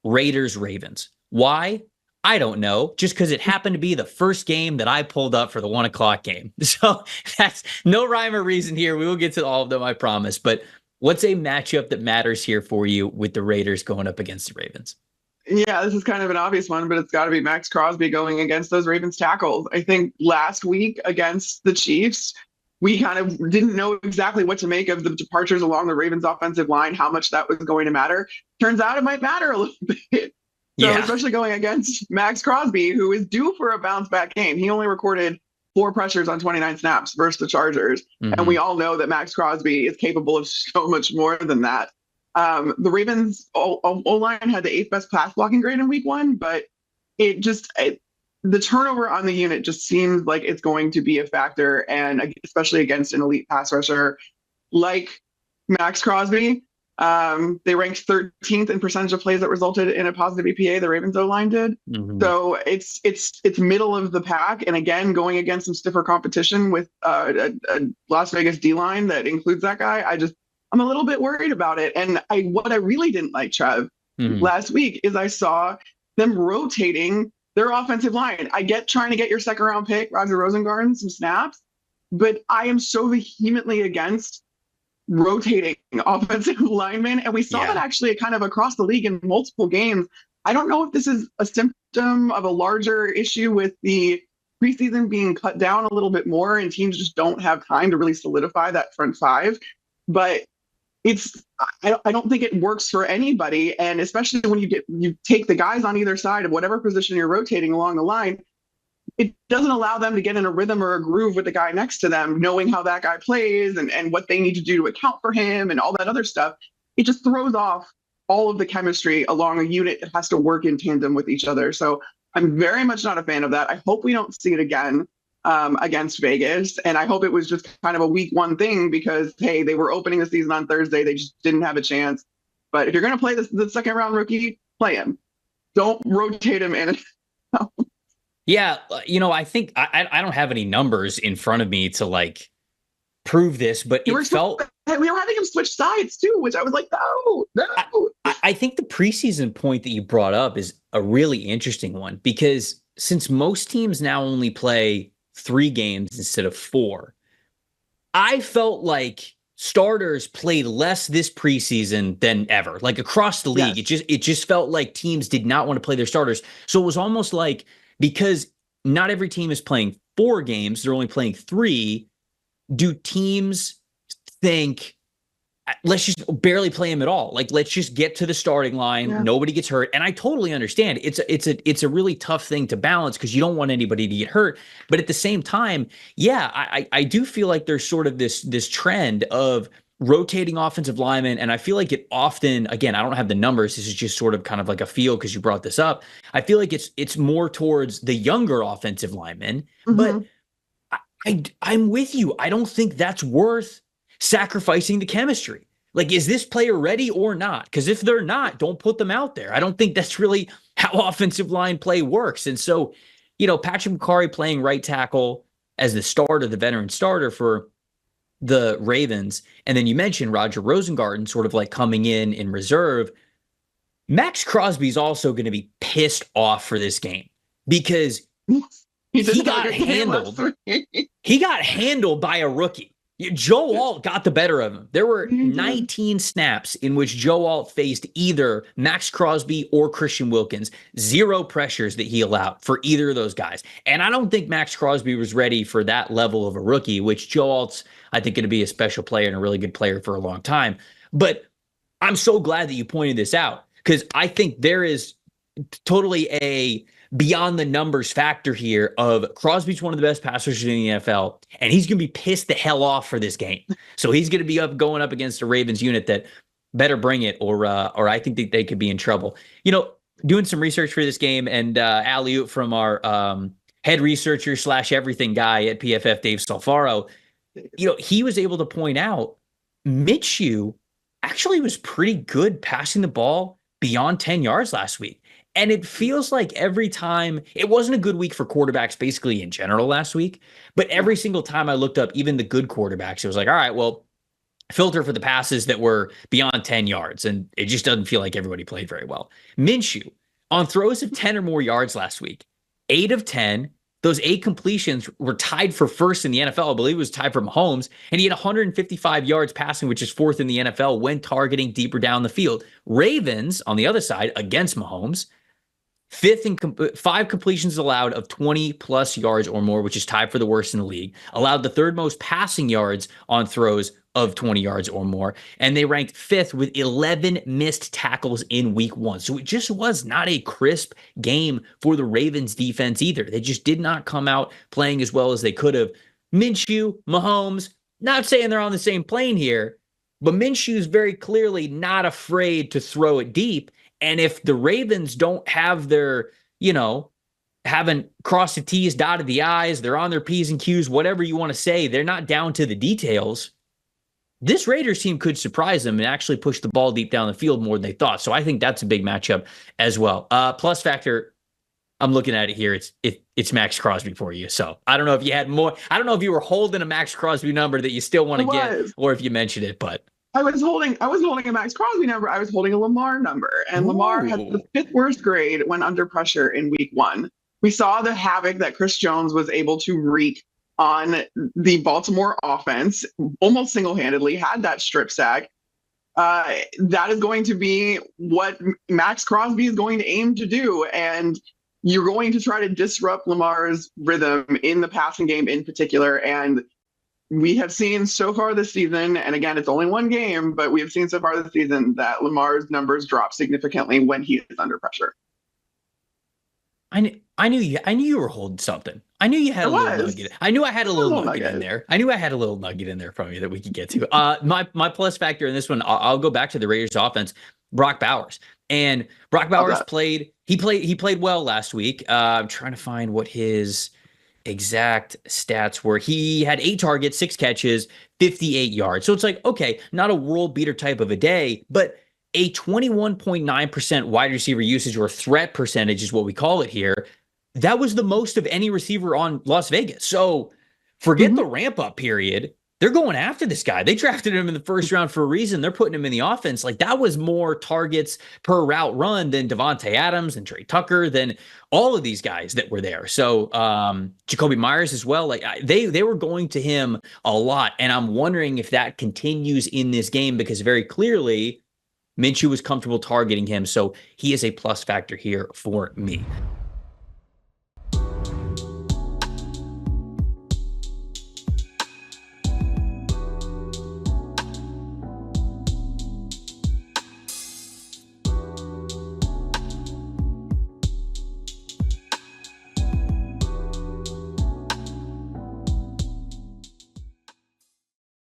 Raiders Ravens. Why? I don't know. Just because it happened to be the first game that I pulled up for the 1 o'clock game. So that's no rhyme or reason here. We will get to all of them, I promise. But what's a matchup that matters here for you with the Raiders going up against the Ravens? Yeah, this is kind of an obvious one, but it's got to be Max Crosby going against those Ravens tackles. I think last week against the Chiefs, we kind of didn't know exactly what to make of the departures along the Ravens offensive line, how much that was going to matter. Turns out it might matter a little bit. So, Yeah. especially going against Max Crosby, who is due for a bounce back game. He only recorded 4 pressures on 29 snaps versus the Chargers. And we all know that Max Crosby is capable of so much more than that. The Ravens O-line had the 8th best pass blocking grade in week 1, but the turnover on the unit just seems like it's going to be a factor, and especially against an elite pass rusher like Max Crosby. They ranked 13th in percentage of plays that resulted in a positive EPA. The Ravens O-line did. So it's middle of the pack, and again going against some stiffer competition with a Las Vegas D-line that includes that guy. I'm a little bit worried about it. And what I really didn't like, Trev, last week is I saw them rotating their offensive line. I get trying to get your second round pick, Roger Rosengarten, some snaps, but I am so vehemently against rotating offensive linemen. And we saw that actually kind of across the league in multiple games. I don't know if this is a symptom of a larger issue with the preseason being cut down a little bit more and teams just don't have time to really solidify that front five. But I don't think it works for anybody, and especially when you take the guys on either side of whatever position you're rotating along the line, it doesn't allow them to get in a rhythm or a groove with the guy next to them, knowing how that guy plays and what they need to do to account for him and all that other stuff. It just throws off all of the chemistry along a unit that has to work in tandem with each other. So I'm very much not a fan of that. I hope we don't see it again against Vegas. And I hope it was just kind of a week 1 thing because, hey, they were opening the season on Thursday. They just didn't have a chance. But if you're going to play the second round rookie, play him. Don't rotate him in. Yeah. I think I don't have any numbers in front of me to prove this, but we were having him switch sides too, which I was like, no. I think the preseason point that you brought up is a really interesting one because since most teams now only play 3 games instead of 4, I felt like starters played less this preseason than ever. Like across the league, it just felt like teams did not want to play their starters. So it was almost like because not every team is playing 4 games, they're only playing 3. Do teams think, let's just barely play him at all? Let's just get to the starting line. Yeah. Nobody gets hurt. And I totally understand. It's a really tough thing to balance because you don't want anybody to get hurt. But at the same time, I do feel like there's sort of this trend of rotating offensive linemen. And I feel like it often, again, I don't have the numbers. This is just sort of kind of like a feel because you brought this up. I feel like it's more towards the younger offensive linemen. But I'm with you. I don't think that's worth sacrificing the chemistry. Is this player ready or not? Because if they're not, don't put them out there. I don't think that's really how offensive line play works. And so, Patrick McCarry playing right tackle as the starter, the veteran starter for the Ravens. And then you mentioned Roger Rosengarten sort of coming in reserve. Max Crosby's also going to be pissed off for this game because he got handled. He got handled by a rookie. Joe Alt got the better of him. There were 19 snaps in which Joe Alt faced either Max Crosby or Christian Wilkins. 0 pressures that he allowed for either of those guys. And I don't think Max Crosby was ready for that level of a rookie, which Joe Alt's, I think, going to be a special player and a really good player for a long time. But I'm so glad that you pointed this out because I think there is totally a beyond the numbers factor here of Crosby's one of the best passers in the NFL, and he's going to be pissed the hell off for this game. So he's going to be going up against a Ravens unit that better bring it, or I think that they could be in trouble. Doing some research for this game, and alley-oop from our head researcher / everything guy at PFF, Dave Salfaro, he was able to point out Minshew actually was pretty good passing the ball beyond 10 yards last week. And it feels like every time, it wasn't a good week for quarterbacks basically in general last week, but every single time I looked up even the good quarterbacks, it was like, all right, well, filter for the passes that were beyond 10 yards, and it just doesn't feel like everybody played very well. Minshew, on throws of 10 or more yards last week, 8 of 10. Those 8 completions were tied for first in the NFL. I believe it was tied for Mahomes, and he had 155 yards passing, which is fourth in the NFL when targeting deeper down the field. Ravens, on the other side, against Mahomes, fifth in 5 completions allowed of 20 plus yards or more, which is tied for the worst in the league. Allowed the third most passing yards on throws of 20 yards or more. And they ranked 5th with 11 missed tackles in week 1. So it just was not a crisp game for the Ravens defense either. They just did not come out playing as well as they could have. Minshew, Mahomes, not saying they're on the same plane here, but Minshew's very clearly not afraid to throw it deep. And if the Ravens don't have their, haven't crossed the T's, dotted the I's, they're on their P's and Q's, whatever you want to say, they're not down to the details. This Raiders team could surprise them and actually push the ball deep down the field more than they thought. So I think that's a big matchup as well. Plus factor, I'm looking at it here. It's Max Crosby for you. So I don't know if you had more. I don't know if you were holding a Max Crosby number that you still want to get, or if you mentioned it, but. I was holding a Max Crosby number. I was holding a Lamar number, and Lamar had the 5th worst grade when under pressure in week 1. We saw the havoc that Chris Jones was able to wreak on the Baltimore offense, almost single-handedly, had that strip sack. That is going to be what Max Crosby is going to aim to do, and you're going to try to disrupt Lamar's rhythm in the passing game in particular, and we have seen so far this season, and again, it's only one game, but we have seen so far this season that Lamar's numbers drop significantly when he is under pressure. I knew you were holding something. I knew you had a little nugget. I knew I had a little nugget in there. I knew I had a little nugget in there from you that we could get to. My plus factor in this one, I'll go back to the Raiders offense, Brock Bowers. And Brock Bowers played well last week. I'm trying to find what his exact stats were. He had 8 targets, 6 catches, 58 yards. So it's like, okay, not a world beater type of a day, but a 21.9% wide receiver usage, or threat percentage is what we call it here. That was the most of any receiver on Las Vegas. So forget the ramp up period. They're going after this guy. They drafted him in the first round for a reason. They're putting him in the offense. Like, that was more targets per route run than Devontae Adams and Trey Tucker, than all of these guys that were there. So Jacoby Myers as well. Like, they were going to him a lot. And I'm wondering if that continues in this game, because very clearly Minshew was comfortable targeting him. So he is a plus factor here for me.